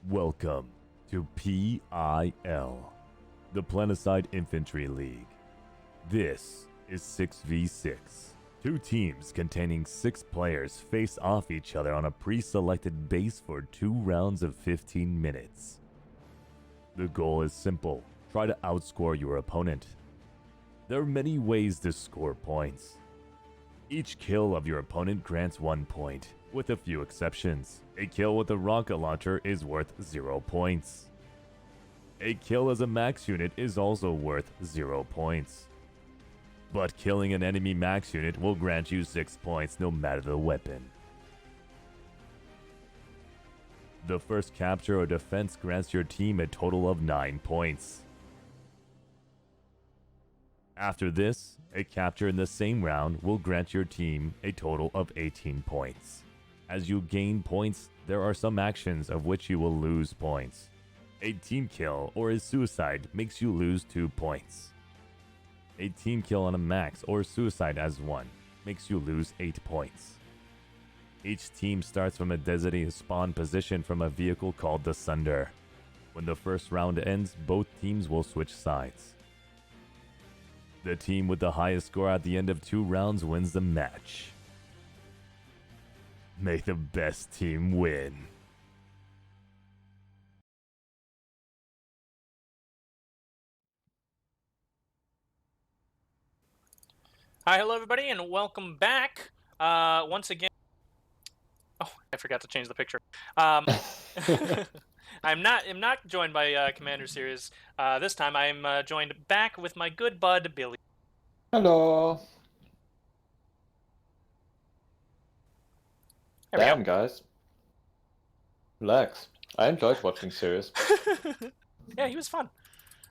Welcome to PIL, the Planetside Infantry League. This is 6v6. Two teams containing 6 players face off each other on a pre-selected base for 2 rounds of 15 minutes. The goal is simple: try to outscore your opponent. There are many ways to score points. Each kill of your opponent grants 1 point, with a few exceptions. A kill with a rocket launcher is worth 0 points. A kill as a max unit is also worth 0 points. But killing an enemy max unit will grant you 6 points no matter the weapon. The first capture or defense grants your team a total of 9 points. After this, a capture in the same round will grant your team a total of 18 points. As you gain points, there are some actions of which you will lose points. A team kill or a suicide makes you lose 2 points. A team kill on a max or suicide as 1 makes you lose 8 points. Each team starts from a designated spawn position from a vehicle called the Sunder. When the first round ends, both teams will switch sides. The team with the highest score at the end of 2 rounds wins the match. May the best team win. Hi, hello everybody, and welcome back. Once again, oh, I forgot to change the picture. I'm not joined by Commander Series. This time, I'm joined back with my good bud Billy. Hello. There we Damn, guys. Relax. I enjoyed watching series. go. Yeah, he was fun.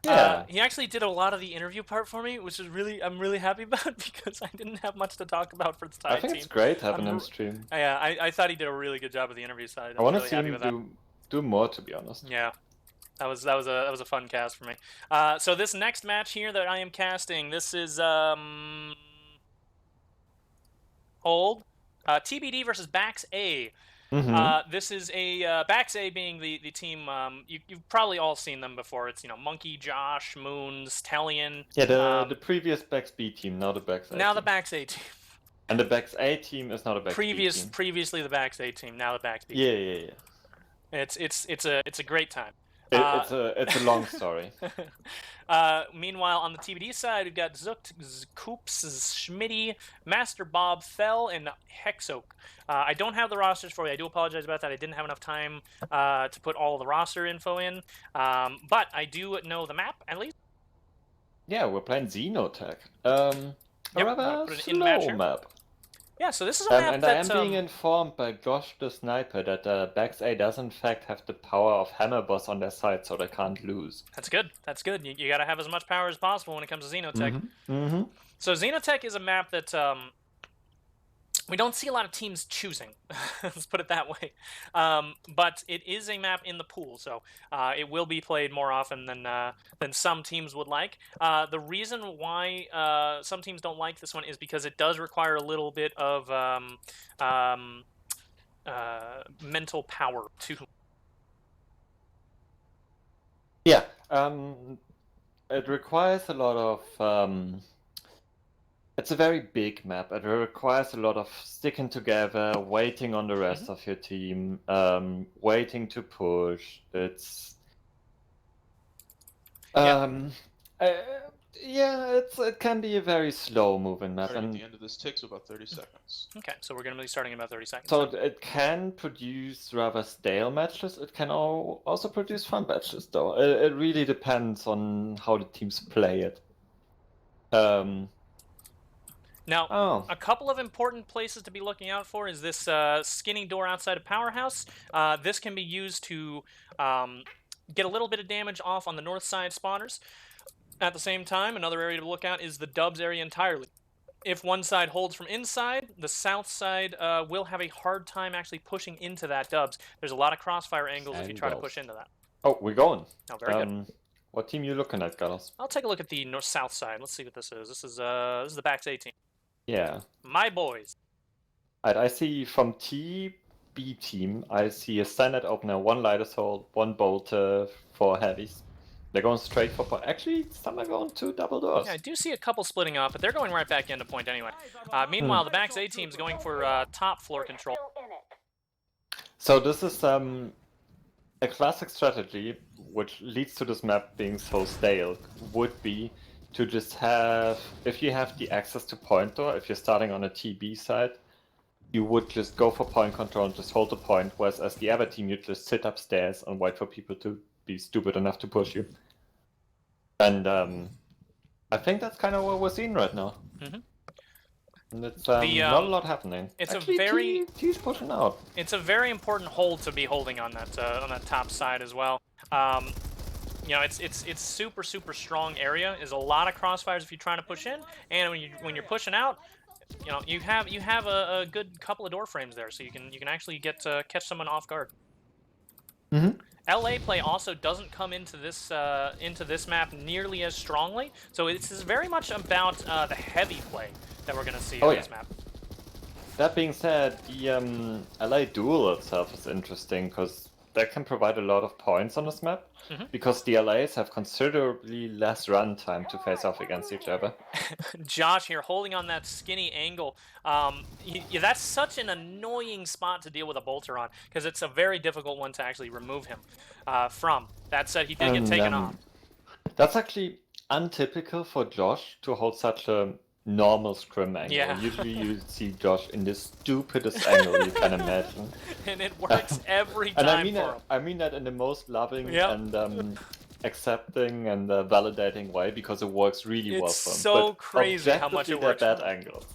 Yeah. He actually did a lot of the interview part for me, which is I'm really happy about because I didn't have much to talk about for the I side think team. it's great having him stream. Yeah, I thought he did a really good job of the interview side. I want to really see happy him with that. do more, to be honest. Yeah. That was a fun cast for me. So this next match here that I am casting, this is hold TBD versus BAXA. This is a BAXA being the team. You've probably all seen them before. It's Monkey, Josh, Moons, Tellian. Yeah, the previous BAX B team, now the BAX A now team. the BAXA team. And the BAX A team is not a BAX B team. Previously the BAXA team, now the BAX B Yeah, team. yeah. It's a great time. It's a long story. Meanwhile, on the TBD side, we've got Zucht, Koops, Schmitty, Master Bob, Fell, and Hexoak. I don't have the rosters for you. I do apologize about that. I didn't have enough time to put all the roster info in. But I do know the map, at least. Yeah, we're playing Xenotech. A rather slow map. Yeah, so this is a map and that... I am being informed by Josh the Sniper that BAX A does in fact have the power of Hammer Boss on their side, so they can't lose. That's good. That's good. You gotta have as much power as possible when it comes to Xenotech. So Xenotech is a map that we don't see a lot of teams choosing. Let's put it that way. But it is a map in the pool, so it will be played more often than some teams would like. The reason why some teams don't like this one is because it does require a little bit of mental power too. Yeah, it requires a lot of... it's a very big map. It requires a lot of sticking together, waiting on the rest of your team, waiting to push. It's... it can be a very slow-moving map. And the end of this takes about 30 seconds. Okay, so we're going to be starting in about 30 seconds. So it can produce rather stale matches. It can also produce fun matches, though. It really depends on how the teams play it. Now, a couple of important places to be looking out for is this skinny door outside of Powerhouse. This can be used to get a little bit of damage off on the north side spawners. At the same time, another area to look at is the Dubs area entirely. If one side holds from inside, the south side will have a hard time actually pushing into that Dubs. There's a lot of crossfire angles if you try to push into that. Oh, we're going. Oh, very good. What team are you looking at, Carlos? I'll take a look at the south side. Let's see what this is. This is the BAX A team. Yeah. My boys. I see from TBD B team, I see a standard opener, 1 light assault, 1 bolt, 4 heavies. They're going straight for point. Actually, some are going to double doors. Yeah, I do see a couple splitting off, but they're going right back into point anyway. Meanwhile, the BAXA team's going for top floor control. So this is a classic strategy, which leads to this map being so stale, would be to just have, if you have the access to point door, if you're starting on a TB side, you would just go for point control and just hold the point, whereas as the other team, you just sit upstairs and wait for people to be stupid enough to push you. And I think that's kind of what we're seeing right now. And it's not a lot happening. It's actually, T's pushing out. It's a very important hold to be holding on that top side as well. You know, it's super strong area. There's a lot of crossfires if you're trying to push in, and when you're pushing out, you know, you have a good couple of door frames there, so you can actually get catch someone off guard. LA play also doesn't come into this map nearly as strongly, so it's very much about the heavy play that we're gonna see on this map. That being said, the LA duel itself is interesting because that can provide a lot of points on this map, because the LAs have considerably less runtime to face off against each other. Josh here holding on that skinny angle. That's such an annoying spot to deal with a bolter on, because it's a very difficult one to actually remove him from. That said, he did get taken off. That's actually untypical for Josh to hold such a normal scrim angle. Yeah. Usually you see Josh in the stupidest angle you can imagine. And it works every time and I mean that in the most loving and accepting and validating way, because it works really well for him. It's so but crazy how much it works. Bad angles.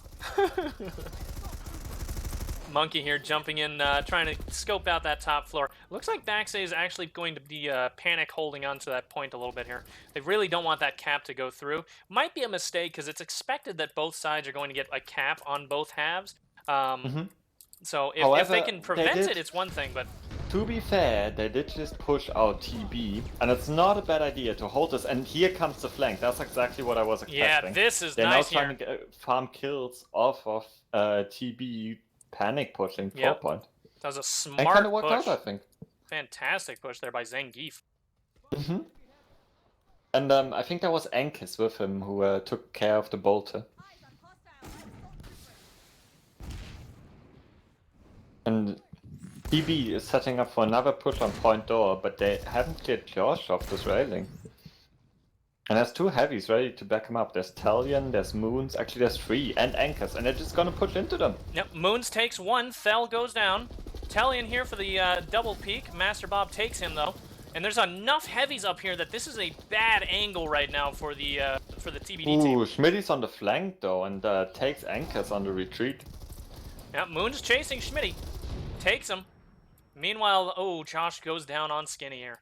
Monkey here jumping in, trying to scope out that top floor. Looks like BAXA is actually going to be panic holding on to that point a little bit here. They really don't want that cap to go through. Might be a mistake because it's expected that both sides are going to get a cap on both halves. So if they can prevent it, it's one thing, but... To be fair, they did just push out TB, and it's not a bad idea to hold this, and here comes the flank. That's exactly what I was expecting. Yeah, this is They're nice now trying to farm kills off of TB panic pushing 4 point. That was a smart and kind of worked push. out, I think. Fantastic push there by Zangief. And I think that was Ankis with him who took care of the bolter. And TB is setting up for another push on point door, but they haven't cleared Josh off this railing. And there's 2 heavies ready to back him up. There's Talion, there's Moons, actually there's 3, and Anchors, and they're just gonna push into them. Yep, Moons takes 1, Thel goes down. Talion here for the double peek. Master Bob takes him though. And there's enough heavies up here that this is a bad angle right now for the TBD team. Ooh, Schmitty's on the flank though, and takes Anchors on the retreat. Yep, Moons chasing Schmitty. Takes him. Meanwhile, Josh goes down on Skinny here.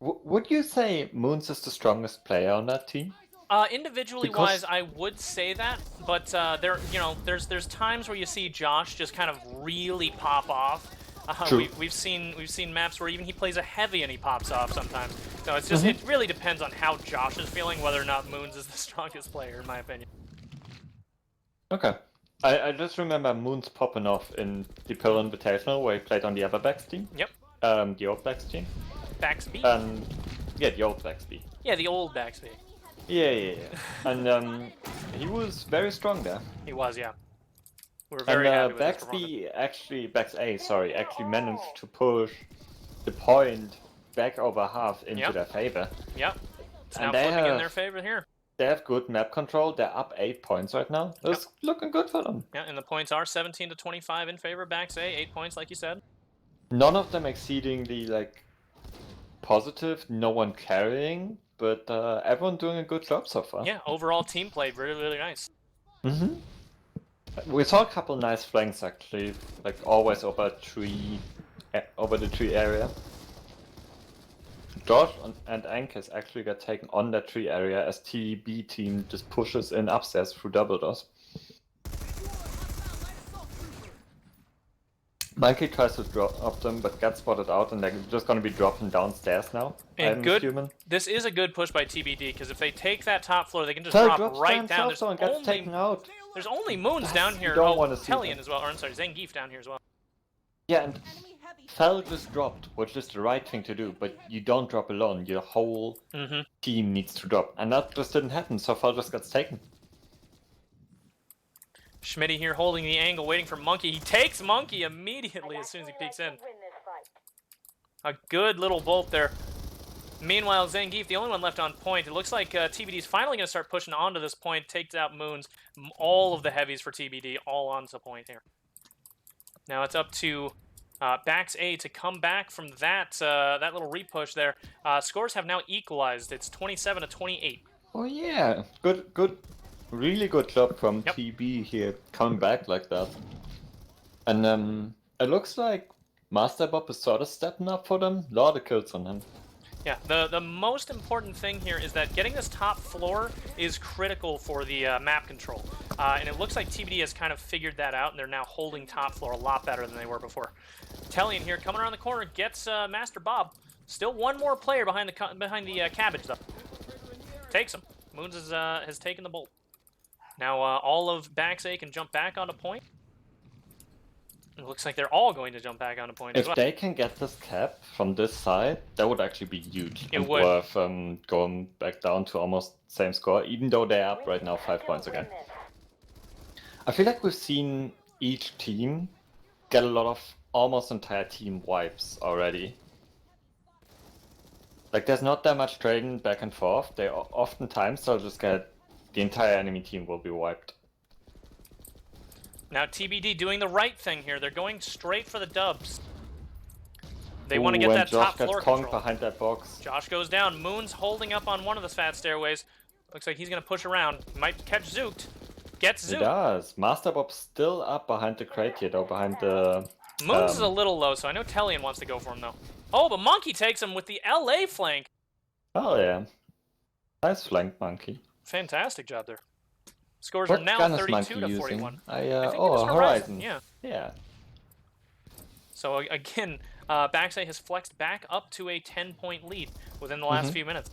Would you say Moons is the strongest player on that team? Individually wise, I would say that, but there's times where you see Josh just kind of really pop off. We've seen maps where even he plays a heavy and he pops off sometimes. So it's just it really depends on how Josh is feeling, whether or not Moons is the strongest player, in my opinion. Okay. I just remember Moons popping off in the PIL Invitational where he played on the other BAX team. Yep. The old BAX team. BAX B? Yeah, the old BAX B. Yeah, the old BAX B. Yeah. And he was very strong there. He was, yeah. We're very happy with BAX B actually, BAX A, sorry, actually managed to push the point back over half into their favor. Yep. It's now flipping in their favor here. They have good map control. They're up 8 points right now. That's looking good for them. Yeah, and the points are 17 to 25 in favor of BAX A. 8 points, like you said. None of them exceeding the positive. No one carrying, but everyone doing a good job so far. Yeah, overall team play really, really nice. We saw a couple nice flanks actually, like always over the tree area. Josh and Ankus actually got taken on that tree area as TB team just pushes in upstairs through double doors. Mikey tries to drop them, but gets spotted out, and they're just going to be dropping downstairs now. And this is a good push by TBD, because if they take that top floor, they can just drop right down. There's only Moons down here. Don't want to see Hellion them. as well, or I'm sorry, Zangief down here as well. Yeah, and Fel just dropped, which is the right thing to do, but you don't drop alone. Your whole team needs to drop, and that just didn't happen, so Fel just gets taken. Schmitty here holding the angle, waiting for Monkey. He takes Monkey immediately as soon as he peeks in. A good little bolt there. Meanwhile, Zangief, the only one left on point. It looks like TBD's finally going to start pushing onto this point, takes out Moons. All of the heavies for TBD, all onto point here. Now it's up to BAXA to come back from that that little repush there. Scores have now equalized. It's 27-28. Oh yeah, good, really good job from TB here, coming back like that. And it looks like Master Bob is sort of stepping up for them. A lot of kills on him. Yeah, the most important thing here is that getting this top floor is critical for the map control. And it looks like TBD has kind of figured that out, and they're now holding top floor a lot better than they were before. Tellian here, coming around the corner, gets Master Bob. Still one more player behind the cabbage, though. Takes him. Moons has taken the bolt. Now all of BAXA can jump back onto point. It looks like they're all going to jump back onto point as well. If they can get this cap from this side, that would actually be huge. It would. Worth going back down to almost same score, even though they're up right now 5 points again. I feel like we've seen each team get a lot of almost entire team wipes already. Like there's not that much trading back and forth. They oftentimes they'll just get the entire enemy team will be wiped. Now TBD doing the right thing here. They're going straight for the dubs. They want to get that top floor control. Behind that box. Josh goes down. Moon's holding up on one of the fat stairways. Looks like he's going to push around. Might catch Zooked. Gets Zooked. He does. Master Bob's still up behind the crate here, though, behind the... Moon's is a little low, so I know Tellian wants to go for him, though. Oh, but Monkey takes him with the LA flank. Oh, yeah. Nice flank, Monkey. Fantastic job there. Scores are now 32-41. Horizon. Yeah. So again, BAXA has flexed back up to a 10-point lead within the last few minutes.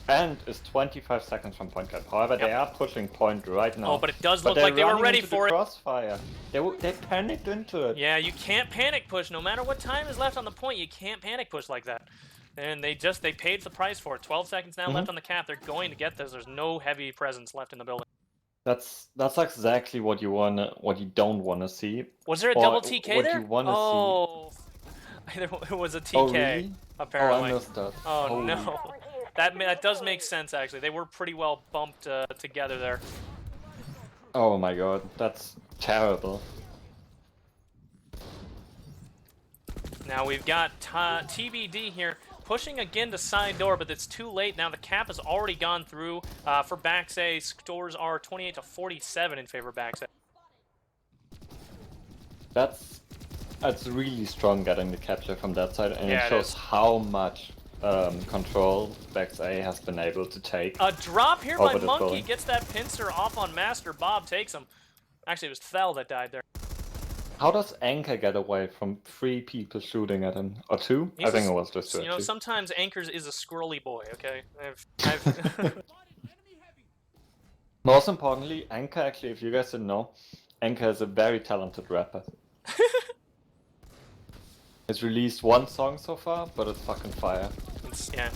And is 25 seconds from point cap. However, they are pushing point right now. Oh, but it does look like they were ready for it. Crossfire. They panicked into it. Yeah, you can't panic push. No matter what time is left on the point, you can't panic push like that. And they paid the price for it. 12 seconds now left on the cap. They're going to get this. There's no heavy presence left in the building. That's exactly what you don't wanna see. Was there a double TK there? What you wanna see. There was a TK. Oh, really? Apparently. Oh, I missed that. Oh no. That does make sense actually. They were pretty well bumped together there. Oh my god, that's terrible. Now we've got TBD here pushing again to side door, but it's too late. Now the cap has already gone through. For BAXA, scores are 28-47 in favor of BAXA. That's really strong getting the capture from that side, and yeah, it shows how much control BAXA has been able to take. A drop here by Monkey building. gets that pincer off on Master. Bob takes him. Actually, it was Thel that died there. How does Anchor get away from 3 people shooting at him? Or 2? I think it was just 2. You know, sometimes Anchors is a squirrely boy, okay? Most importantly, Anchor, actually, if you guys didn't know, Anchor is a very talented rapper. He's released 1 song so far, but it's fucking fire. Yeah.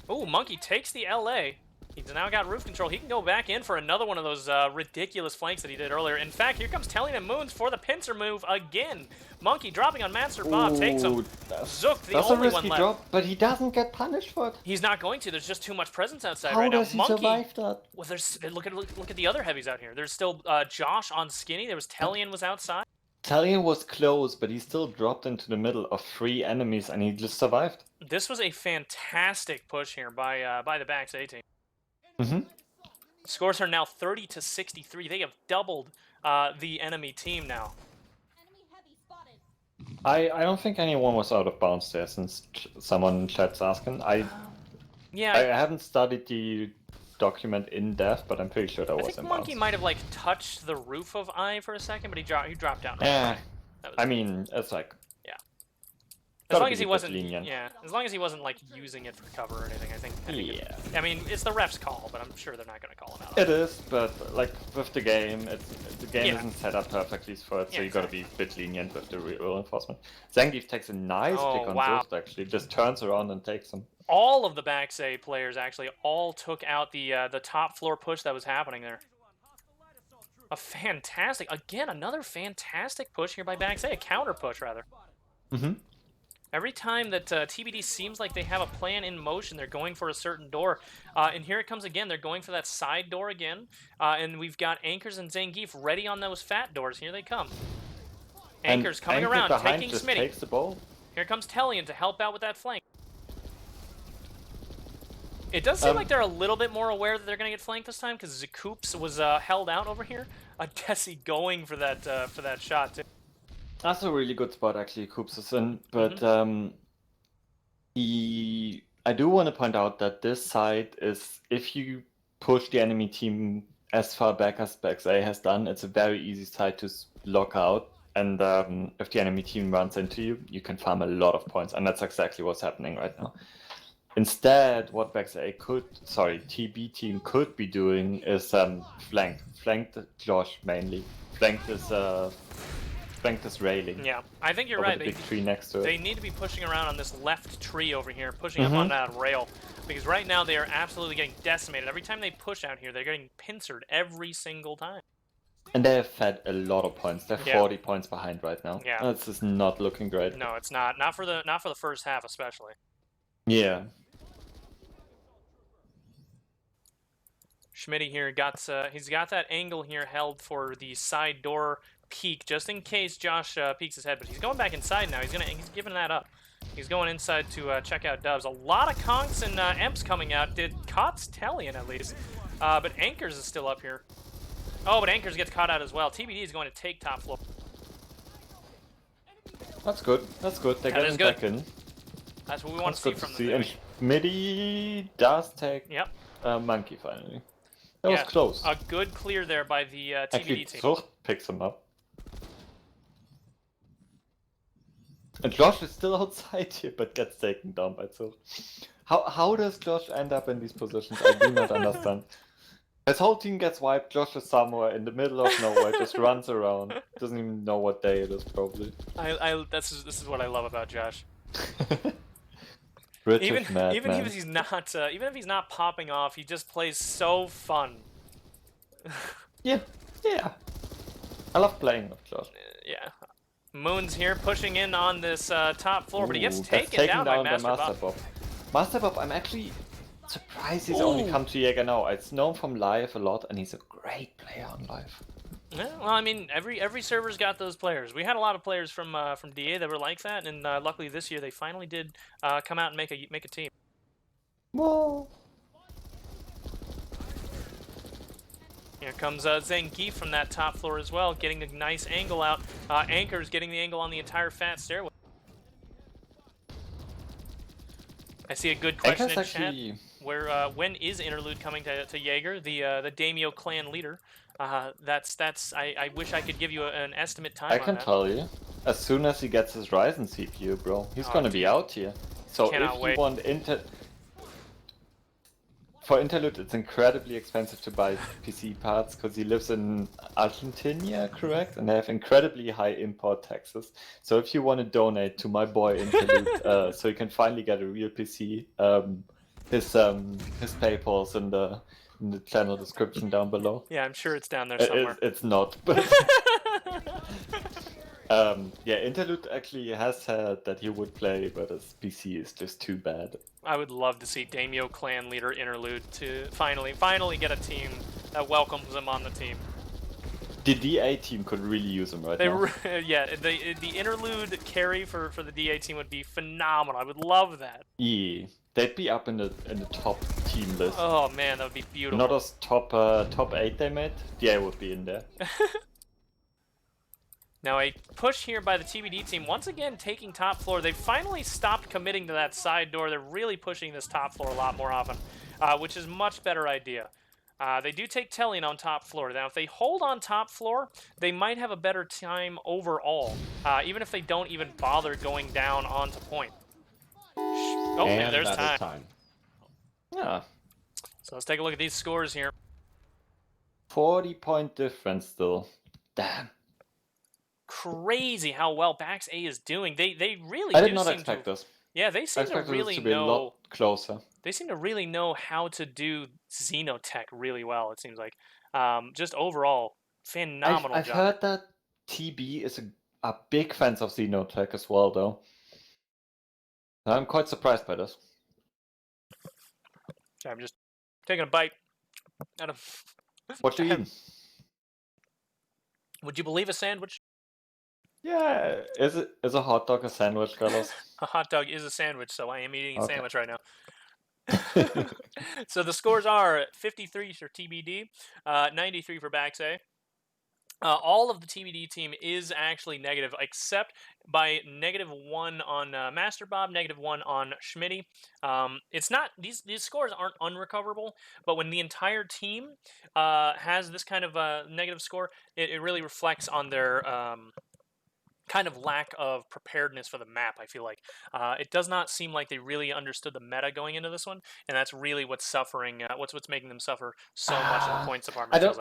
Ooh, Monkey takes the LA. He's now got roof control. He can go back in for another one of those ridiculous flanks that he did earlier. In fact, here comes Tellian and Moons for the pincer move again. Monkey dropping on Master Bob takes him. Zook, the only one left. Drop, but he doesn't get punished for it. He's not going to. There's just too much presence outside How right now. does he survive that? Well, there's look at the other heavies out here. There's still Josh on Skinny. There was Tellian was outside. Tellian was close, but he still dropped into the middle of 3 enemies, and he just survived. This was a fantastic push here by the BAXA team. Scores are now 30-63. They have doubled the enemy team now. I don't think anyone was out of bounds there, since someone in chat's asking. I haven't studied the document in depth, but I'm pretty sure that was in bounds. Monkey might have like touched the roof of I for a second, but he dropped down. Yeah, I mean, it's like As long as he wasn't, yeah, as long as he wasn't like using it for cover or anything, I think. Yeah. I mean, it's the ref's call, but I'm sure they're not going to call him out. It is, but like with the game, the game isn't set up perfectly for it, so you got to be a bit lenient with the rule enforcement. Zangief takes a nice pick on Zucht, actually, just turns around and takes him. All of the BAXA players actually all took out the top floor push that was happening there. A fantastic, again, another fantastic push here by BAXA, a counter push rather. Mm-hmm. Every time that TBD seems like they have a plan in motion, they're going for a certain door. And here it comes again. They're going for that side door again. And we've got Anchors and Zangief ready on those fat doors. Here they come. Anchors coming around, taking Smitty. Takes the ball. Here comes Tellian to help out with that flank. It does seem like they're a little bit more aware that they're going to get flanked this time because Zakoops was held out over here. Desi going for that shot, too. That's a really good spot, actually, Coops is in, but I do want to point out that this side is, if you push the enemy team as far back as BAXA has done, it's a very easy side to lock out, and if the enemy team runs into you, you can farm a lot of points, and that's exactly what's happening right now. Instead, what TB team could be doing is flank Josh mainly, flank this railing. Yeah, I think you're right. The big tree next to it. They need to be pushing around on this left tree over here, pushing up on that rail, because right now they are absolutely getting decimated. Every time they push out here, they're getting pincered every single time. And they have fed a lot of points. They're 40 points behind right now. Yeah, this is not looking great. No, it's not. Not for the first half, especially. Yeah. Schmitty here he's got that angle here held for the side door peek, just in case Josh peeks his head, but he's going back inside now. He's giving that up. He's going inside to check out Dubs. A lot of conks and Emps coming out. Did Kotz Tellian at least, but Anchors is still up here. Oh, but Anchors gets caught out as well. TBD is going to take top floor. That's good. That's good. They're getting back in. That's what we want to see from them. And Schmitty does take Monkey finally. That was close. A good clear there by the TBD team. Zucht picks him up. And Josh is still outside here, but gets taken down by Zucht. How does Josh end up in these positions? I do not understand. His whole team gets wiped. Josh is somewhere in the middle of nowhere, just runs around. Doesn't even know what day it is, probably. This is what I love about Josh. Even if he's not popping off, he just plays so fun. yeah. I love playing with Josh. Yeah. Moon's here pushing in on this top floor, but he gets taken down by Master Bob. Master Bob, I'm actually surprised he's only come to Jaeger now. It's known from live a lot, and he's a great player on live. Yeah, well, I mean, every server's got those players. We had a lot of players from DA that were like that, and luckily this year they finally did come out and make a team. Whoa. Here comes Zangief from that top floor as well, getting a nice angle out. Anchor's getting the angle on the entire fat stairway. I see a good question in chat. Where when is Interlude coming to Jaeger, the Daimyo clan leader? I wish I could give you an estimate time. I can tell you, as soon as he gets his Ryzen CPU, bro, he's gonna be out here. So if you want for Interlude, it's incredibly expensive to buy PC parts because he lives in Argentina, correct? And they have incredibly high import taxes. So if you want to donate to my boy Interlude, so you can finally get a real PC, his PayPal's in the channel description down below. Yeah, I'm sure it's down there somewhere. It's not, but yeah, Interlude actually has said that he would play, but his PC is just too bad. I would love to see Daimyo clan leader Interlude to finally get a team that welcomes him on the team. The DA team could really use him right now. Yeah, the Interlude carry for the DA team would be phenomenal. I would love that. Yeah, they'd be up in the top team list. Oh man, that would be beautiful. Not as top 8 they made. DA would be in there. Now a push here by the TBD team, once again taking top floor. They've finally stopped committing to that side door. They're really pushing this top floor a lot more often, which is a much better idea. They do take Tellian on top floor. Now, if they hold on top floor, they might have a better time overall, even if they don't even bother going down onto point. Oh, And there's that is time. Yeah. So let's take a look at these scores here. 40-point difference still. Damn. Crazy how well BAXA is doing. They really I do did not seem expect to. this. Yeah, they I seem to expected really this to be a lot closer. They seem to really know how to do Xenotech really well. It seems like, just overall, phenomenal I've job. heard that TB is a big fan of Xenotech as well, though. I'm quite surprised by this. Sorry, I'm just taking a bite out of. What you eating? Would you believe a sandwich? Yeah, is a hot dog a sandwich, Carlos? A hot dog is a sandwich, so I am eating a Okay. sandwich right now. So the scores are 53 for TBD, 93 for BAXA. All of the TBD team is actually negative, except by -1 on Master Bob, -1 on Schmitty. It's not these scores aren't unrecoverable, but when the entire team has this kind of negative score, it really reflects on their kind of lack of preparedness for the map. I feel like it does not seem like they really understood the meta going into this one, and that's really what's suffering. What's making them suffer so much in the points department.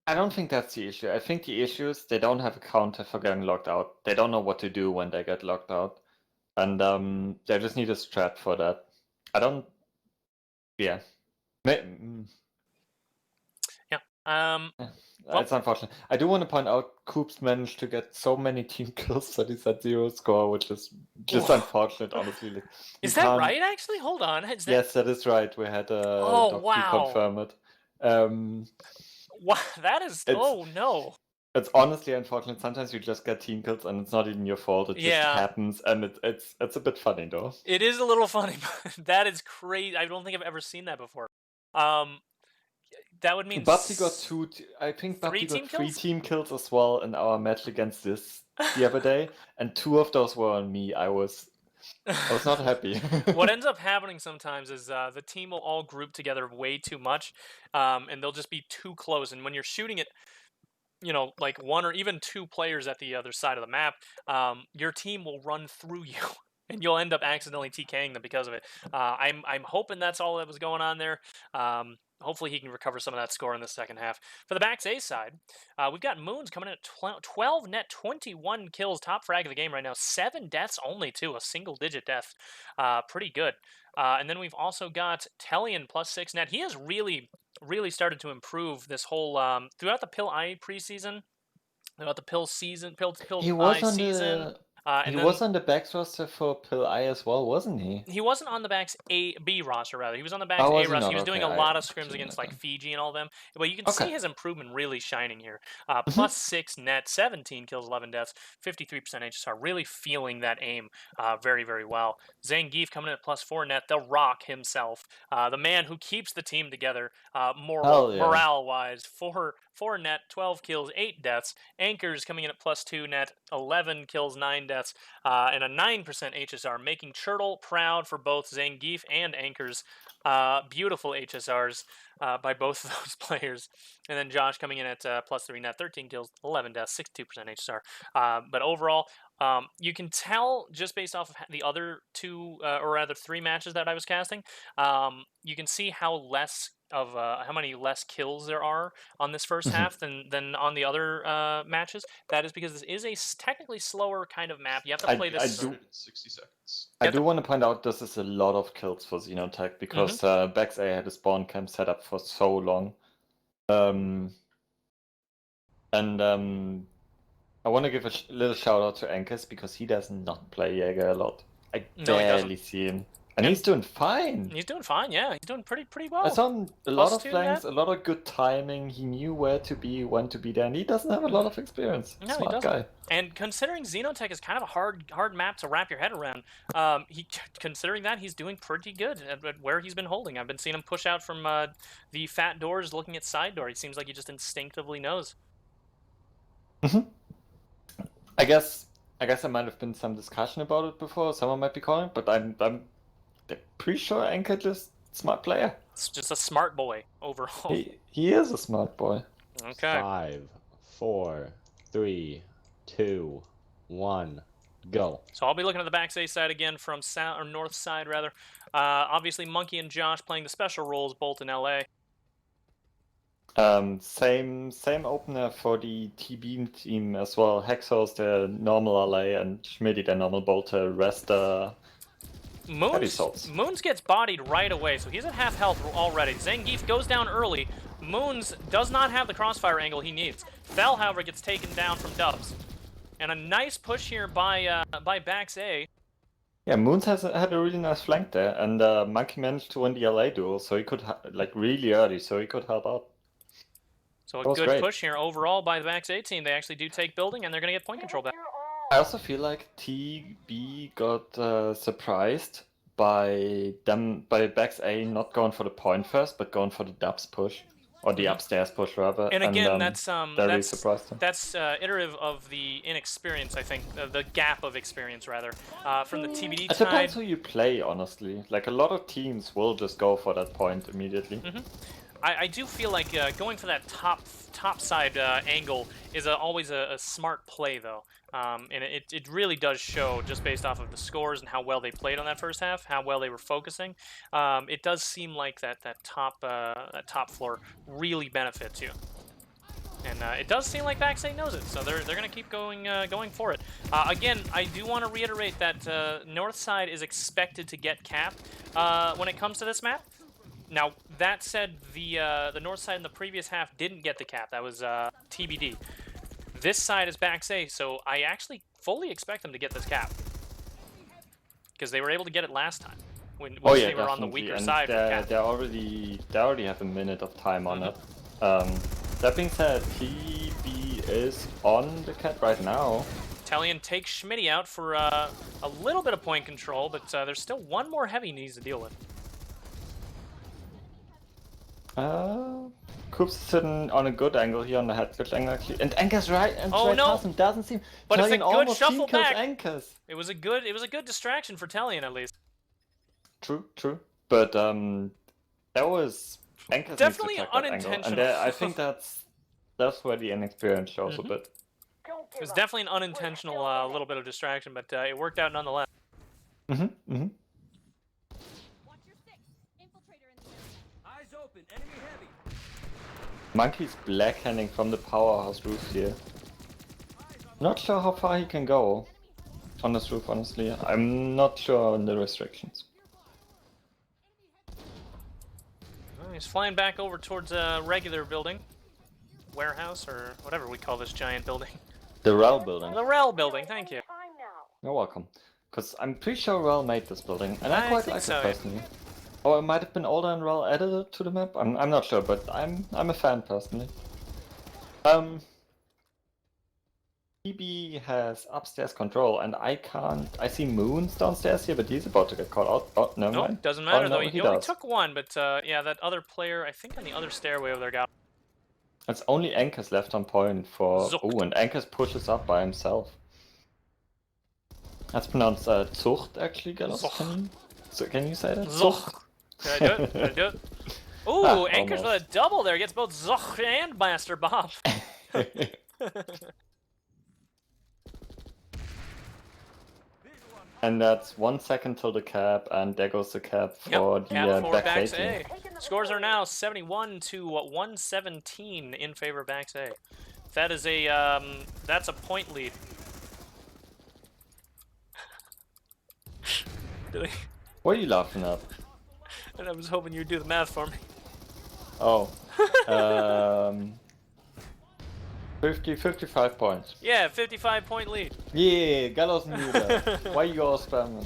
I don't think that's the issue. I think the issue is they don't have a counter for getting locked out. They don't know what to do when they get locked out, and they just need a strat for that. I don't. Yeah. Yeah. It's unfortunate. I do want to point out Coops managed to get so many team kills that he's at 0 score, which is just unfortunate, honestly. Like, is that right, actually? Hold on. Yes, that is right. We had Doc confirm it. Wow, that is... Oh, no. It's honestly unfortunate. Sometimes you just get team kills and it's not even your fault. It just happens, and it's a bit funny, though. It is a little funny, but that is crazy. I don't think I've ever seen that before. That would mean Babsy got I think Babsy got 3 team kills as well in our match against this the other day, and 2 of those were on me. I was not happy. What ends up happening sometimes is the team will all group together way too much, and they'll just be too close. And when you're shooting it, like 1 or even 2 players at the other side of the map, your team will run through you. And you'll end up accidentally TKing them because of it. I'm hoping that's all that was going on there. Hopefully he can recover some of that score in the second half. For the BAXA side, we've got Moons coming in at 12 net, 21 kills, top frag of the game right now. 7 deaths only, too, a single-digit death. Pretty good. And then we've also got Tellian plus 6 net. He has really, really started to improve this whole throughout the PIL preseason, throughout the PIL season, PIL season. He was on the BAXA roster for PIL as well, wasn't he? He wasn't on the BAXA B roster, rather. He was on the BAXA A roster. He was doing a lot of scrims against like Fiji and all them. But you can see his improvement really shining here. Plus 6 net, 17 kills, 11 deaths, 53% HSR. Really feeling that aim very, very well. Zangief coming in at plus 4 net. The Rock himself. The man who keeps the team together morale-wise. 4 net, 12 kills, 8 deaths. Anchors coming in at plus 2 net, 11 kills, 9 deaths, and a 9% HSR, making Churtle proud for both Zangief and Anchors. Beautiful HSRs by both of those players. And then Josh coming in at plus 3 net, 13 kills, 11 deaths, 62% HSR. But overall, you can tell just based off of the other 2, or rather 3 matches that I was casting, you can see how many less kills there are on this first half than on the other matches. That is because this is a technically slower kind of map. You have to play this. 60 seconds. I do want to point out this is a lot of kills for Xenotech because BAXA had a spawn camp set up for so long. I want to give a little shout out to Ankus because he does not play Jaeger a lot. I barely see him. And he's doing fine. He's doing fine, yeah. He's doing pretty well. I saw him a lot of flanks, a lot of good timing. He knew where to be, when to be there, and he doesn't have a lot of experience. No, Smart guy. And considering Xenotech is kind of a hard map to wrap your head around, considering that, he's doing pretty good at where he's been holding. I've been seeing him push out from the fat doors, looking at side door. He seems like he just instinctively knows. I guess there might have been some discussion about it before. Someone might be calling, but I'm pretty sure Anchor just Smart player. It's just a smart boy overall. He is a smart boy. Okay. 5, 4, 3, 2, 1, go. So I'll be looking at the BAXA side again from south or north side rather. Obviously, Monkey and Josh playing the special roles, Bolt in LA. Same opener for the TB team as well. Hexos the normal LA and Schmidty the normal Bolt to rest Moons gets bodied right away, so he's at half health already. Zangief goes down early. Moons does not have the crossfire angle he needs. Fel, however, gets taken down from Dubs. And a nice push here by BAXA. Yeah, Moons had a really nice flank there, and Monkey managed to win the LA duel, so he could like really early, so he could help out. So a good push here overall by the BAXA team. They actually do take building, and they're going to get point control back. I also feel like TB got surprised by BAXA not going for the point first, but going for the Dubs push. Or the upstairs push, rather. And again, that's iterative of the inexperience, I think, the gap of experience, rather, from the TBD side. It depends who you play, honestly. Like, a lot of teams will just go for that point immediately. I do feel like going for that top side angle is always a smart play, though. And it really does show, just based off of the scores and how well they played on that first half, how well they were focusing. It does seem like that top floor really benefits you. And it does seem like BAXA knows it, so they're going to keep going for it. Again, I do want to reiterate that north side is expected to get cap when it comes to this map. Now, that said, the north side in the previous half didn't get the cap. That was TBD. This side is BAXA, so I actually fully expect them to get this cap. Because they were able to get it last time, when they were on the weaker side for cap. They already have a minute of time on it. That being said, TB is on the cap right now. Telian takes Schmitty out for a little bit of point control, but there's still one more heavy he needs to deal with. Coops is sitting on a good angle here on the head glitch angle actually. And Anker's right, and doesn't seem. But it's a good shuffle back. Ankers. It was a good distraction for Telian at least. True. But that was Anker's definitely unintentional. And I think that's where the inexperience shows a bit. It was definitely an unintentional little bit of distraction, but it worked out nonetheless. Monkey's blackhanding from the powerhouse roof here. Not sure how far he can go on this roof, honestly. I'm not sure on the restrictions. Well, he's flying back over towards a regular building. Warehouse, or whatever we call this giant building. The REL building. The REL building, thank you. You're welcome. Because I'm pretty sure REL made this building, and I quite like it personally. Yeah. Or it might have been older and REL added it to the map. I'm not sure, but I'm a fan personally. TB has upstairs control, and I see Moons downstairs here, but he's about to get caught out. Oh, no, nope, doesn't matter though. He only took one, but yeah, that other player, I think on the other stairway over there got. It's only Ankers left on point for. Zucht. Oh, and Ankers pushes up by himself. That's pronounced Zucht, actually, Gallos. Can you say that? Zucht. Can I do it? Ooh, Ankers with a double there. Gets both Zucht and Master Bob. And that's 1 second till the cap, and there goes the cap for the BAXA. Scores are now 71 to 117 in favor of BAXA. That is that's a point lead. What are you laughing at? And I was hoping you'd do the math for me. Oh. 55 points. Yeah, 55-point lead. Yeah, Gallos knew that. Why you all spamming?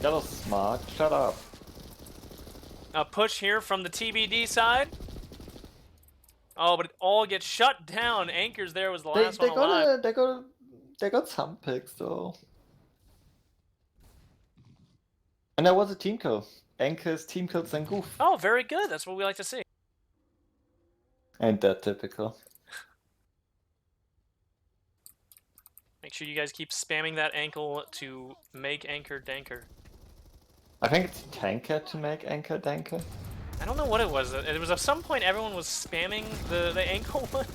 Gallos smart, shut up. A push here from the TBD side. Oh, but it all gets shut down. Anchors there was the last one alive. They got some picks though. And there was a team kill. Anchors, team kills, and goof. Oh, very good. That's what we like to see. Ain't that typical? Make sure you guys keep spamming that ankle to make Anchor danker. I think it's tanker to make anchor danker. I don't know what it was. It was at some point everyone was spamming the ankle one.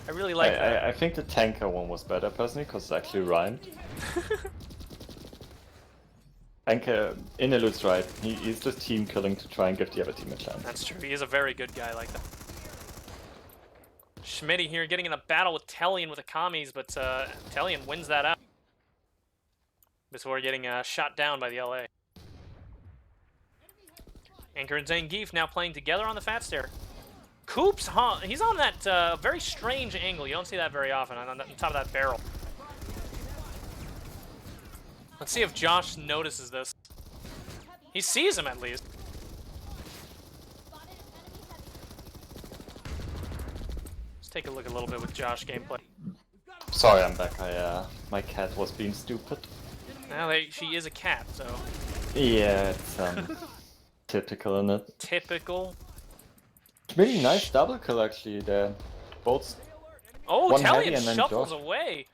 I really like that. I think the tanker one was better personally because it actually rhymed. Anchor, Inelude's right. He's just team killing to try and give the other team a chance. That's true. He is a very good guy like that. Schmitty here getting in a battle with Tellian with the commies, but Tellian wins that out before getting shot down by the LA. Anchor and Zangief now playing together on the fat stair. Coops, he's on that very strange angle. You don't see that very often on top of that barrel. Let's see if Josh notices this. He sees him at least. Let's take a look a little bit with Josh gameplay. Sorry, I'm back. My cat was being stupid. Well, she is a cat, so. Yeah, it's typical, isn't it? Typical. Really nice double kill actually there. Both. Oh, one heavy Tellian and then shuffles Josh. away.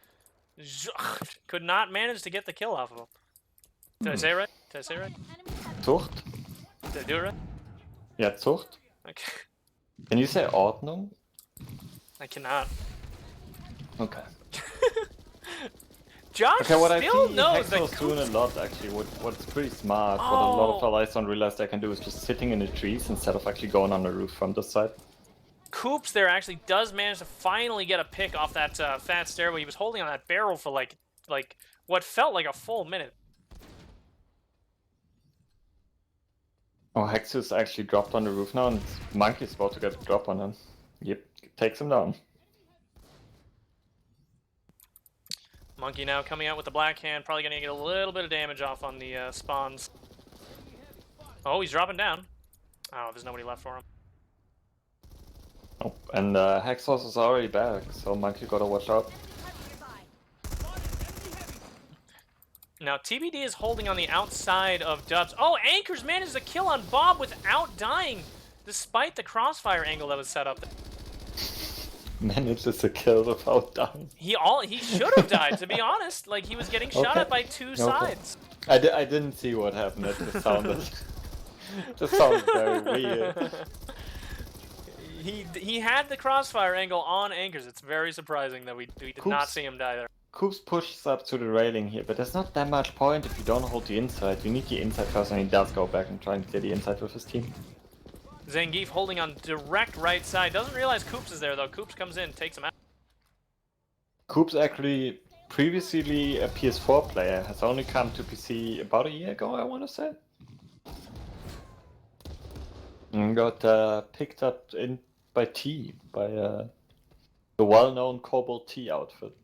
Could not manage to get the kill off of him. Did I say it right? Did I say it right? Zucht? Did I do it right? Yeah, Zucht. Okay. Can you say Ordnung? I cannot. Okay. Josh Okay, what I still see knows that Hexor's doing a lot actually, what's pretty smart, what a lot of allies don't realize they can do is just sitting in the trees instead of actually going on the roof from this side. Coops there actually does manage to finally get a pick off that fat stairway. He was holding on that barrel for like what felt like a full minute. Oh, Hexus actually dropped on the roof now and Monkey's about to get a drop on him. Yep, takes him down. Monkey now coming out with the black hand, probably going to get a little bit of damage off on the spawns. Oh, he's dropping down. Oh, there's nobody left for him. Oh, and Hexos is already back, so Monkey gotta watch out. Now, TBD is holding on the outside of Dubs. Oh, Anchors manages a kill on Bob without dying, despite the crossfire angle that was set up. Manages to kill without dying. He should have died, to be honest. Like, he was getting shot at by two sides. I didn't see what happened, it just sounded... just sounded very weird. He had the crossfire angle on Anchors. It's very surprising that we did not see him die there. Coops pushes up to the railing here, but there's not that much point if you don't hold the inside. You need the inside first, and he does go back and try and clear the inside with his team. Zangief holding on direct right side. Doesn't realize Coops is there, though. Coops comes in, takes him out. Coops actually, previously a PS4 player, has only come to PC about a year ago, I want to say. And got picked up by T, by the well-known Cobalt T outfit.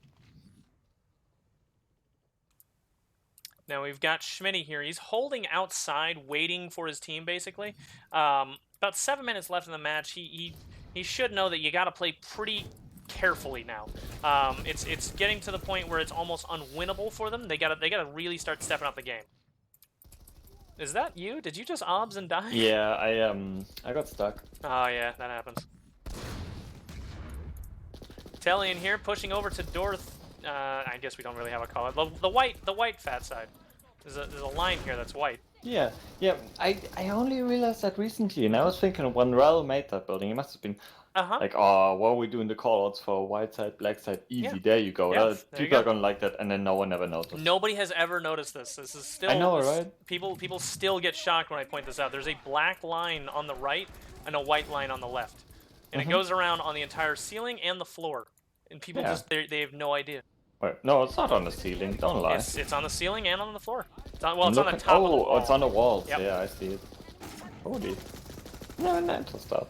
Now we've got Schmitty here. He's holding outside, waiting for his team, basically. About 7 minutes left in the match. He should know that you got to play pretty carefully now. It's getting to the point where it's almost unwinnable for them. They gotta really start stepping up the game. Is that you? Did you just obs and die? Yeah, I got stuck. Oh yeah, that happens. Tellian here pushing over to Dorth. I guess we don't really have a call. The white fat side. There's a line here that's white. Yeah. I only realized that recently, and I was thinking when Rel made that building, it must have been like, oh, what are we doing the callouts for white side, black side? Easy, Yeah. there you go. Yeah, People are gonna like that, and then no one ever noticed. Nobody has ever noticed this. This is still. I know, right? People still get shocked when I point this out. There's a black line on the right and a white line on the left, and it goes around on the entire ceiling and the floor, and people just they have no idea. Wait, no, it's not on the ceiling. Don't lie. It's on the ceiling and on the floor. It's on the top of the wall. Oh, it's on the walls. Yep. Yeah, I see it. Holy. No, mental stuff.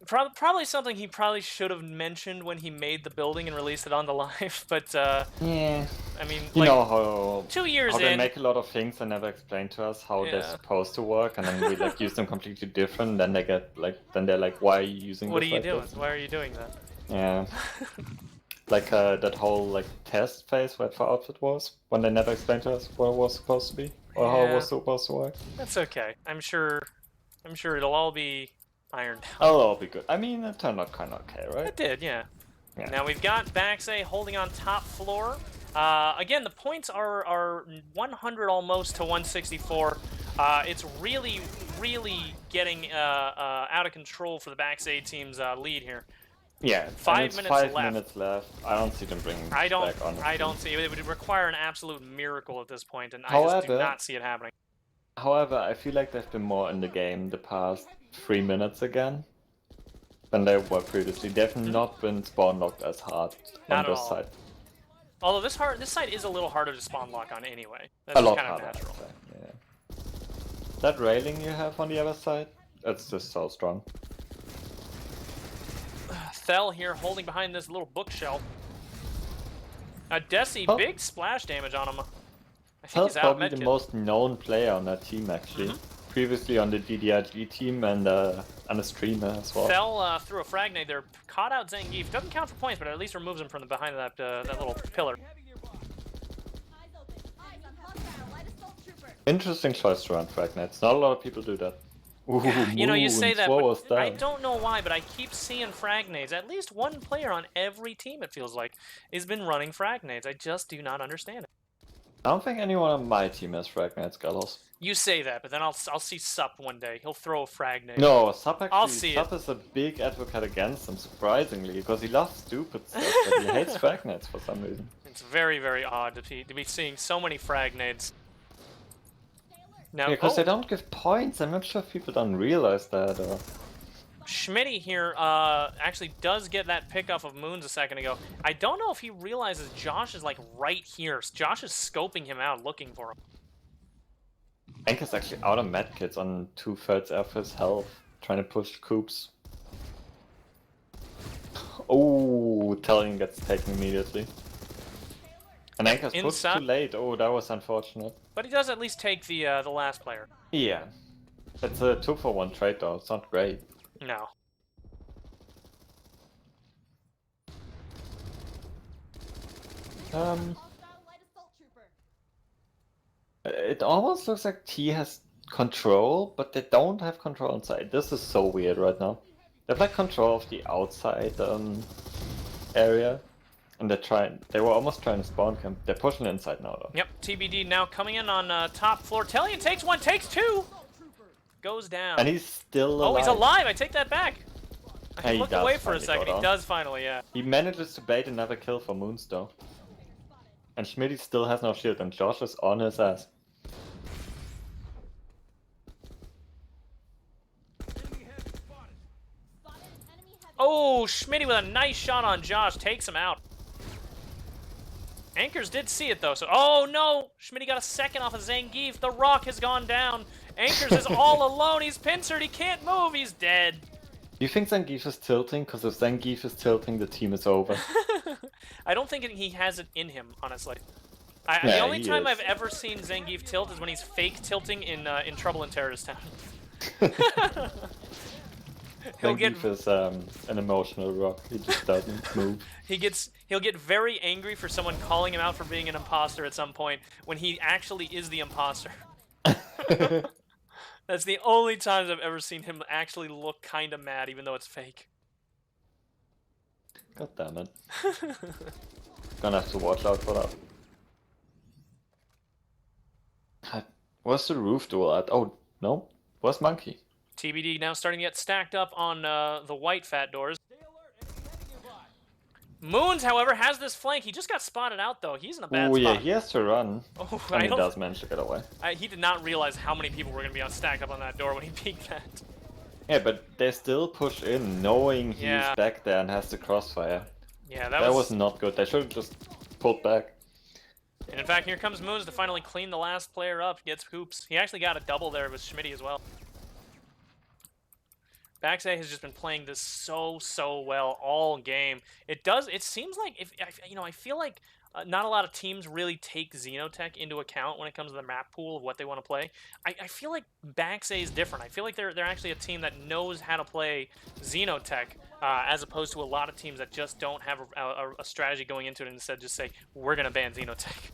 Probably something he probably should have mentioned when he made the building and released it on the live, but yeah. I mean, You like, know how 2 years how they in. make a lot of things and never explain to us how they're Yeah. supposed to work, and then we like use them completely different. Then they're like, why are you using What are this you like doing? this? Why are you doing that? Yeah. Like that whole like test phase where for outfit was when they never explained to us what it was supposed to be or how it was supposed to work. That's okay. I'm sure it'll all be ironed out. Oh, it'll be good. I mean, it turned out kind of okay, right? It did, yeah. Yeah. Now we've got BAXA holding on top floor. Again, the points are 100 almost to 164. It's really, really getting out of control for the BAXA team's lead here. Yeah, 5 minutes five left. minutes left. I don't see them bringing I don't. back, honestly. I don't see it. It would require an absolute miracle at this point, and I just do not see it happening. However, I feel like they've been more in the game the past 3 minutes again than they were previously. They've not been spawn locked as hard Not on at this all. side. Although this side is a little harder to spawn lock on anyway. That's A just lot kind of harder. natural. Yeah. That railing you have on the other side, that's just so strong. Thel here holding behind this little bookshelf. Desi, big splash damage on him. I think Thel's he's out probably the medkit. most known player on that team, actually. Previously on the DDRG team and a streamer as well. Thel threw a frag nade there, caught out Zangief. Doesn't count for points, but at least removes him from the behind that that little pillar. Interesting choice to run frag nades. Not a lot of people do that. Ooh, You know, you say that, Moon, but I don't know why, but I keep seeing frag nades. At least one player on every team, it feels like, has been running frag nades. I just do not understand it. I don't think anyone on my team has frag nades, Galos. You say that, but then I'll see Sup one day. He'll throw a frag nade. No, Sup actually, I'll see Sup is a big advocate against them, surprisingly, because he loves stupid stuff, but he hates frag nades for some reason. It's very, very odd to be seeing so many frag nades. Now, Because they don't give points. I'm not sure if people don't realize that. Or... Schmitty here actually does get that pick off of Moons a second ago. I don't know if he realizes Josh is like right here. Josh is scoping him out, looking for him. Anker's actually out of medkits on 2/3 of his health, trying to push Coops. Oh, Telling gets taken immediately. And Anker's pushed too late. Oh, that was unfortunate. But he does at least take the last player. Yeah. It's a 2-for-1 trade though, it's not great. No. It almost looks like T has control, but they don't have control inside. This is so weird right now. They have like control of the outside area. And they were almost trying to spawn camp. They're pushing inside now though. Yep, TBD now coming in on top floor. Tellian takes one, takes two! Goes down. And he's still alive. Oh, he's alive! I take that back! I He looked does away for a finally second. go He down. does finally, yeah. He manages to bait another kill for Moons though. And Schmitty still has no shield and Josh is on his ass. Oh, Schmitty with a nice shot on Josh. Takes him out. Anchors did see it though, so... Oh no! Schmitty got a second off of Zangief. The rock has gone down. Anchors is all alone. He's pincered. He can't move. He's dead. Do you think Zangief is tilting? Because if Zangief is tilting, the team is over. I don't think he has it in him, honestly. Yeah, the only he time is. I've ever seen Zangief tilt is when he's fake tilting in Trouble in Terrorist Town. Zangief is an emotional rock. He just doesn't move. He'll get very angry for someone calling him out for being an imposter at some point when he actually is the imposter. That's the only times I've ever seen him actually look kind of mad, even though it's fake. God damn it. Gonna have to watch out for that. Where's the roof duel at? Oh, no? Where's Monkey? TBD now starting to get stacked up on the white fat doors. Moons, however, has this flank. He just got spotted out, though. He's in a bad Oh, spot. yeah, he has to run. Oh, And he does manage to get away. He did not realize how many people were going to be on stacked up on that door when he peeked that. Yeah, but they still push in, knowing he's back there and has the crossfire. Yeah, that was not good. They should have just pulled back. And in fact, here comes Moons to finally clean the last player up. Gets Hoops. He actually got a double there with Schmitty as well. BAXA has just been playing this so well all game. It seems like I feel like not a lot of teams really take Xenotech into account when it comes to the map pool of what they want to play. I feel like BAXA is different. I feel like they're actually a team that knows how to play Xenotech as opposed to a lot of teams that just don't have a strategy going into it and instead just say, we're going to ban Xenotech.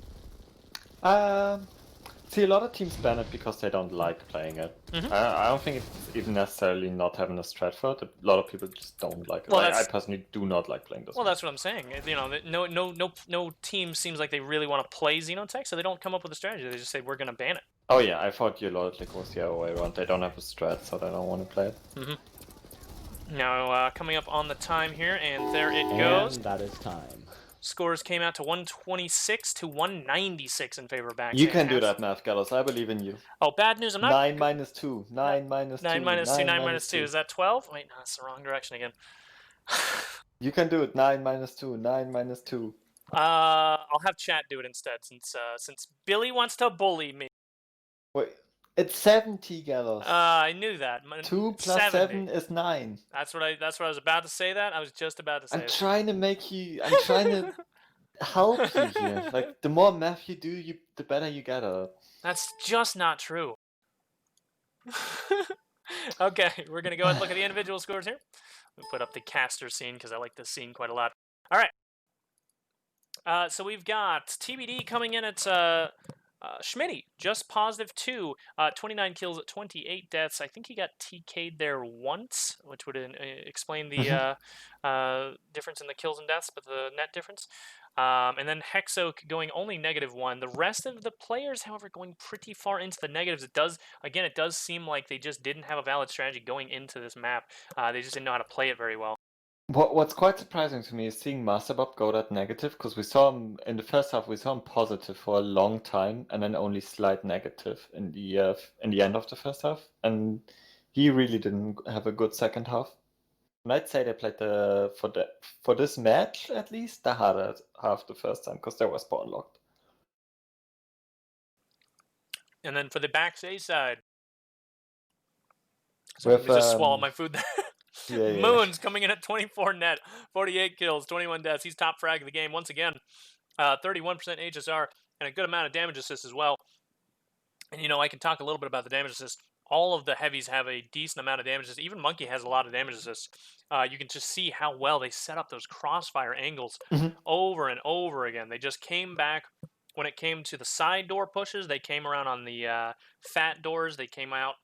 See, a lot of teams ban it because they don't like playing it. Mhm. I don't think it's even necessarily not having a strat for it. A lot of people just don't like it. Well, I personally do not like playing this. Well, that's what I'm saying. You know, no team seems like they really want to play Xenotech, so they don't come up with a strategy. They just say we're gonna ban it. Oh yeah, I thought your logic was the other way around. They don't have a strat, so they don't want to play it. Mm-hmm. Now, coming up on the time here, and there it goes. And that is time. Scores came out to 126 to 196 in favor of BAXA. You can do that, Math Gallows. I believe in you. Oh, bad news. I'm not. 9 minus 2. 9 minus 2. 9 minus 2. 9 minus 2. Is that 12? Wait, no, that's the wrong direction again. You can do it. 9 minus 2. 9 minus 2. I'll have chat do it instead, since Billy wants to bully me. Wait, it's 70, Gallows. I knew that. 2 plus 7 is 9. That's what I was about to say. That I was just about to say. I'm trying to help you here. Like, the more math you do, the better you get at it. That's just not true. Okay, we're gonna go ahead and look at the individual scores here. We put up the caster scene because I like this scene quite a lot. All right. So we've got TBD coming in at Schmitty, just positive 2, 29 kills, 28 deaths. I think he got TK'd there once, which would explain the difference in the kills and deaths, but the net difference. And then Hexoak going only -1. The rest of the players, however, going pretty far into the negatives. It does seem like they just didn't have a valid strategy going into this map. They just didn't know how to play it very well. What's quite surprising to me is seeing Masterbob go that negative, because we saw him in the first half. We saw him positive for a long time, and then only slight negative in the end of the first half, and he really didn't have a good second half. I'd say they played for this match at least the harder half the first time, because they were spawn locked. And then for the BAXA side, so let me just swallow my food there. Yeah. Moon's coming in at 24 net, 48 kills, 21 deaths. He's top frag of the game once again. 31% HSR and a good amount of damage assist as well. And I can talk a little bit about the damage assist. All of the heavies have a decent amount of damage assist. Even Monkey has a lot of damage assist. You can just see how well they set up those crossfire angles over and over again. They just came back when it came to the side door pushes. They came around on the fat doors. They came out.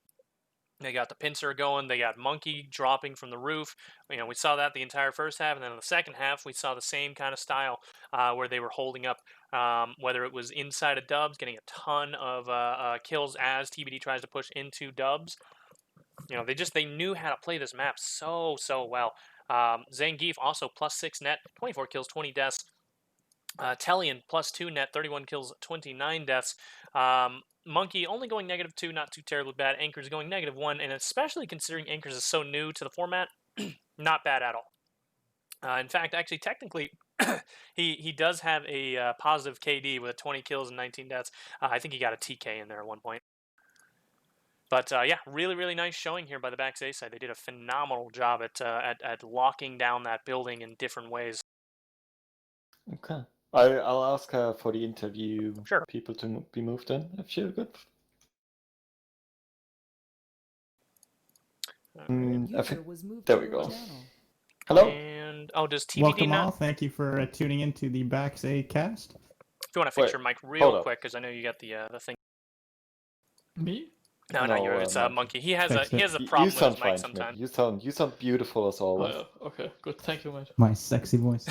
They got the pincer going. They got Monkey dropping from the roof. We saw that the entire first half, and then in the second half, we saw the same kind of style where they were holding up, whether it was inside of Dubs, getting a ton of kills as TBD tries to push into Dubs. They knew how to play this map so well. Zangief also +6 net, 24 kills, 20 deaths. Tellian +2 net, 31 kills, 29 deaths. Monkey only going -2, not too terribly bad. Anchors going -1, and especially considering Anchors is so new to the format, not bad at all. In fact, actually, technically, he does have a positive KD with 20 kills and 19 deaths. I think he got a TK in there at one point. But yeah, really nice showing here by the BAXA side. They did a phenomenal job at locking down that building in different ways. Okay. I'll ask her for the interview people to be moved in if she's good. I think there we go. Hello. And does TBD welcome all? Thank you for tuning into the BAXA cast. If you want to fix your mic real quick, because I know you got the thing. Me? No, it's Monkey. He has a problem with his mic sometimes. You sound beautiful as always. Okay, good. Thank you, mate. My sexy voice.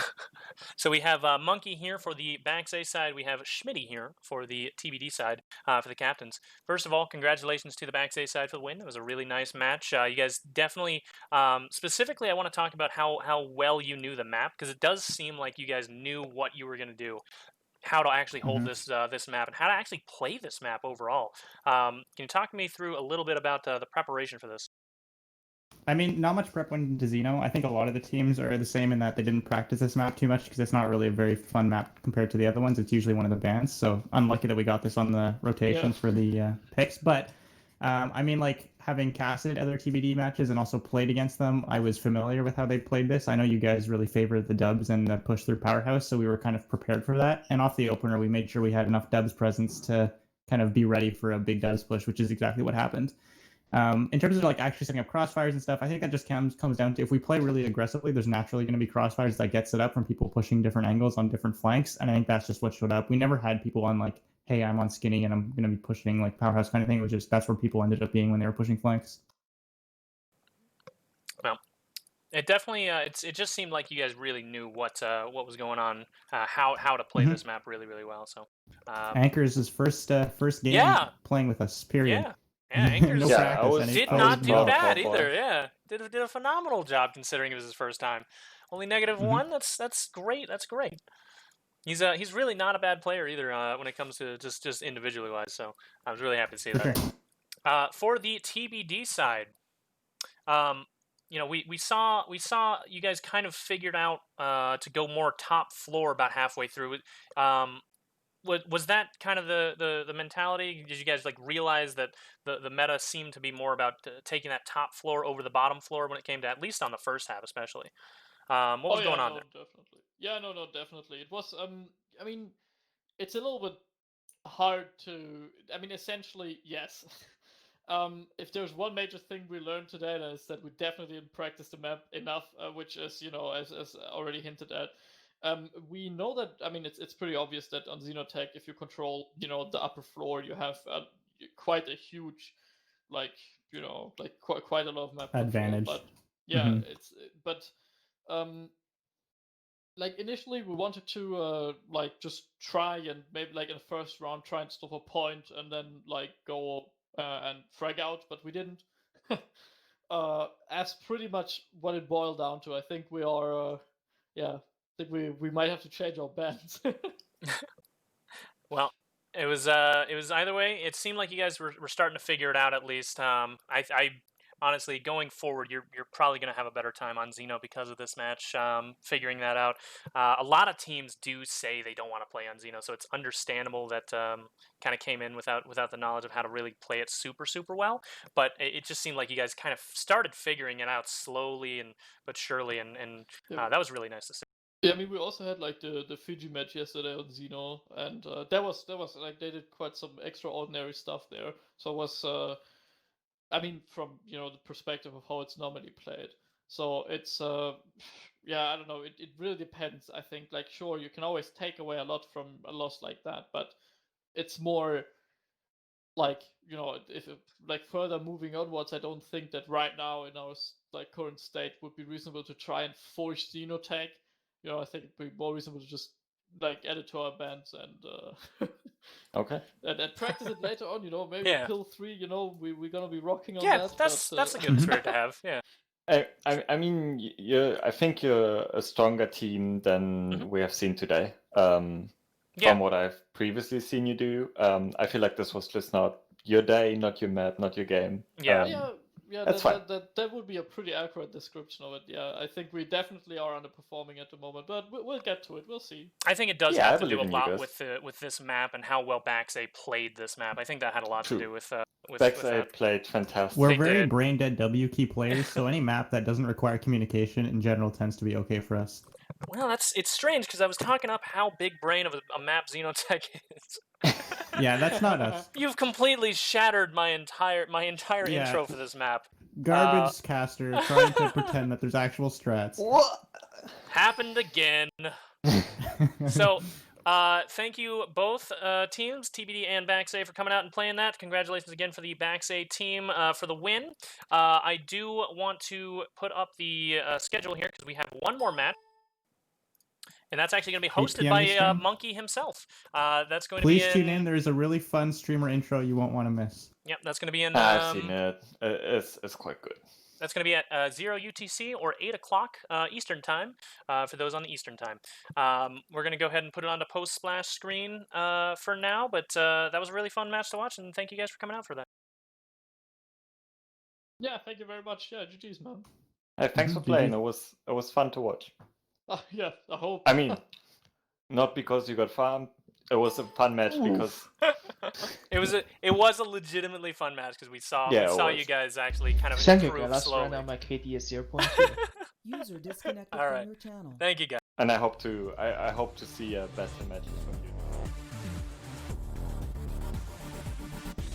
So we have Monkey here for the BAXA side. We have Schmitty here for the TBD side for the captains. First of all, congratulations to the BAXA side for the win. It was a really nice match. You guys definitely, specifically, I want to talk about how well you knew the map, because it does seem like you guys knew what you were going to do. How to actually hold this map and how to actually play this map overall. Can you talk me through a little bit about the preparation for this? I mean, not much prep went into Xeno. I think a lot of the teams are the same in that they didn't practice this map too much because it's not really a very fun map compared to the other ones. It's usually one of the bans, so unlucky that we got this on the rotations for the picks. But I mean, like, having casted other TBD matches and also played against them, I was familiar with how they played this. I know you guys really favored the Dubs and the push through Powerhouse, so we were kind of prepared for that. And off the opener, we made sure we had enough Dubs presence to kind of be ready for a big Dubs push, which is exactly what happened. In terms of like actually setting up crossfires and stuff, I think that just comes down to if we play really aggressively, there's naturally going to be crossfires that get set up from people pushing different angles on different flanks, and I think that's just what showed up. We never had people on like hey, I'm on skinny and I'm going to be pushing like powerhouse kind of thing. It was just that's where people ended up being when they were pushing flanks. Well, it definitely it just seemed like you guys really knew what was going on, how to play this map really well. So Anchor's his first game playing with us. Period. Yeah, Anchor's no practice, did not do bad either. Yeah, did a phenomenal job considering it was his first time. Only -1. That's great. That's great. He's really not a bad player either when it comes to just individually wise. So I was really happy to see that. Sure. For the TBD side, you know, we saw you guys kind of figured out to go more top floor about halfway through. Was that kind of the mentality? Did you guys like realize that the meta seemed to be more about taking that top floor over the bottom floor when it came to, at least on the first half especially? What was going on there? Definitely. Yeah, no, definitely. It was. I mean, it's a little bit hard to. I mean, essentially, yes. If there's one major thing we learned today, that is that we definitely didn't practice the map enough, which is, you know, as already hinted at. We know that. I mean, it's pretty obvious that on Xenotech, if you control, you know, the upper floor, you have quite a huge, like, you know, like quite a lot of map advantage. Control. But yeah, like initially we wanted to like just try and maybe like in the first round try and stop a point and then like go and frag out, but we didn't. That's pretty much what it boiled down to. I think we are I think we might have to change our bands. Well, it was either way. It seemed like you guys were starting to figure it out at least. I honestly, going forward, you're probably going to have a better time on Xeno because of this match, figuring that out. A lot of teams do say they don't want to play on Xeno, so it's understandable that kind of came in without the knowledge of how to really play it super well. But it just seemed like you guys kind of started figuring it out slowly but surely, and that was really nice to see. Yeah, I mean, we also had like the Fiji match yesterday on Xeno, and that was like they did quite some extraordinary stuff there. So it was. I mean, from, you know, the perspective of how it's normally played. So it's, yeah, I don't know. It really depends, I think. Like, sure, you can always take away a lot from a loss like that, but it's more like, you know, if like further moving onwards, I don't think that right now in our like current state would be reasonable to try and force Xenotech. You know, I think it'd be more reasonable to just like add it to our bands and okay, and practice it later on. You know, maybe PIL3. You know, we're gonna be rocking on that. Yeah, that's a good spirit to have. Yeah. I mean, I think you're a stronger team than we have seen today. From what I've previously seen you do, I feel like this was just not your day, not your map, not your game. Yeah, that's fine. That would be a pretty accurate description of it. Yeah, I think we definitely are underperforming at the moment, but we'll get to it. We'll see. I think it does have to do a lot with this map and how well BAXA played this map. I think that had a lot to do with BAXA played fantastic. We're very brain dead W key players, so any map that doesn't require communication in general tends to be okay for us. Well, it's strange because I was talking up how big brain of a map Xenotech is. Yeah, that's not us. You've completely shattered my entire intro for this map. Garbage caster trying to pretend that there's actual strats. What? Happened again. So, thank you both teams, TBD and BAXA, for coming out and playing that. Congratulations again for the BAXA team for the win. I do want to put up the schedule here because we have one more match. And that's actually going to be hosted by Monkey himself. That's going to be Please tune in. There's a really fun streamer intro you won't want to miss. Yep, that's going to be in... I've seen it. It's quite good. That's going to be at 0 UTC or 8 o'clock Eastern Time for those on the Eastern Time. We're going to go ahead and put it on the post-splash screen for now, but that was a really fun match to watch, and thank you guys for coming out for that. Yeah, thank you very much. Yeah, GG's, man. Hey, thanks for playing. It was fun to watch. Yeah, I hope. I mean, not because you got farmed. It was a fun match because it was a legitimately fun match because we saw you guys actually kind of improve slowly. Right now my KD is 0.2. User disconnected All right. from your channel. Thank you guys. And I hope to see better matches from you.